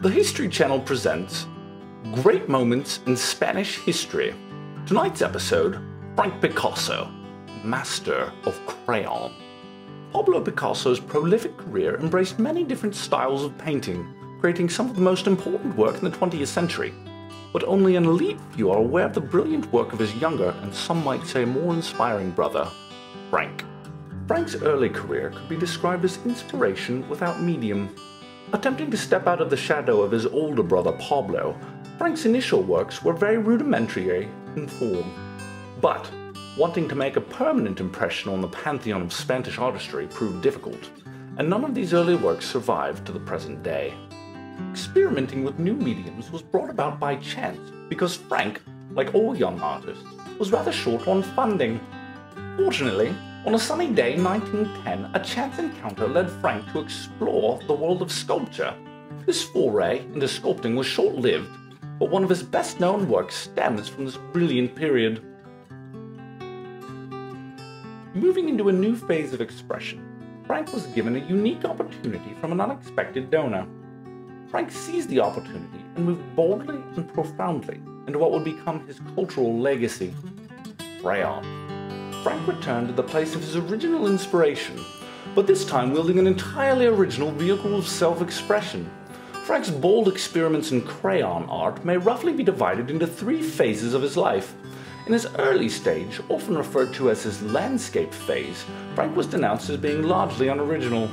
The History Channel presents Great Moments in Spanish History. Tonight's episode, Frank Picasso, Master of Crayon. Pablo Picasso's prolific career embraced many different styles of painting, creating some of the most important work in the 20th century. But only an elite few are aware of the brilliant work of his younger and some might say more inspiring brother, Frank. Frank's early career could be described as inspiration without medium. Attempting to step out of the shadow of his older brother Pablo, Frank's initial works were very rudimentary in form. But wanting to make a permanent impression on the pantheon of Spanish artistry proved difficult, and none of these early works survived to the present day. Experimenting with new mediums was brought about by chance because Frank, like all young artists, was rather short on funding. Fortunately, on a sunny day in 1910, a chance encounter led Frank to explore the world of sculpture. This foray into sculpting was short-lived, but one of his best-known works stems from this brilliant period. Moving into a new phase of expression, Frank was given a unique opportunity from an unexpected donor. Frank seized the opportunity and moved boldly and profoundly into what would become his cultural legacy, crayon. Frank returned to the place of his original inspiration, but this time wielding an entirely original vehicle of self-expression. Frank's bold experiments in crayon art may roughly be divided into three phases of his life. In his early stage, often referred to as his landscape phase, Frank was denounced as being largely unoriginal.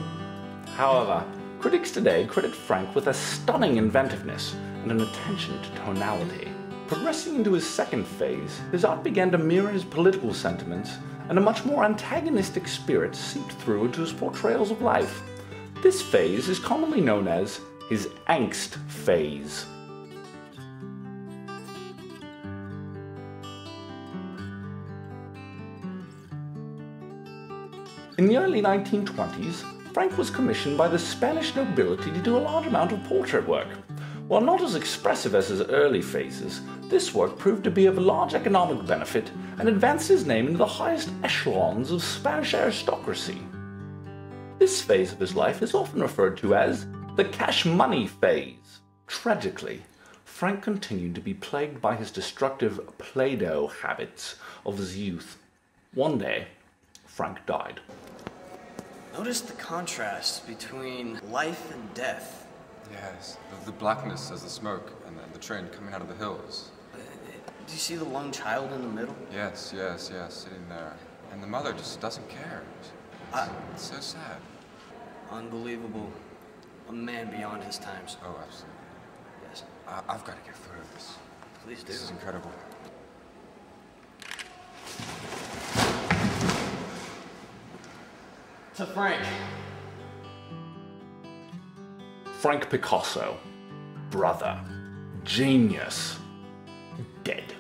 However, critics today credit Frank with a stunning inventiveness and an attention to tonality. Progressing into his second phase, his art began to mirror his political sentiments, and a much more antagonistic spirit seeped through into his portrayals of life. This phase is commonly known as his angst phase. In the early 1920s, Frank was commissioned by the Spanish nobility to do a large amount of portrait work. While not as expressive as his early phases, this work proved to be of large economic benefit and advanced his name into the highest echelons of Spanish aristocracy. This phase of his life is often referred to as the cash money phase. Tragically, Frank continued to be plagued by his destructive Play-Doh habits of his youth. One day, Frank died. Notice the contrast between life and death. Yes, the blackness as the smoke and the train coming out of the hills. Do you see the lone child in the middle? Yes, sitting there. And the mother just doesn't care. It's so sad. Unbelievable. A man beyond his times. Oh, absolutely. Yes. I've got to get a photo of this. Please do. This is incredible. To Frank. Frank Picasso, brother, genius, dead.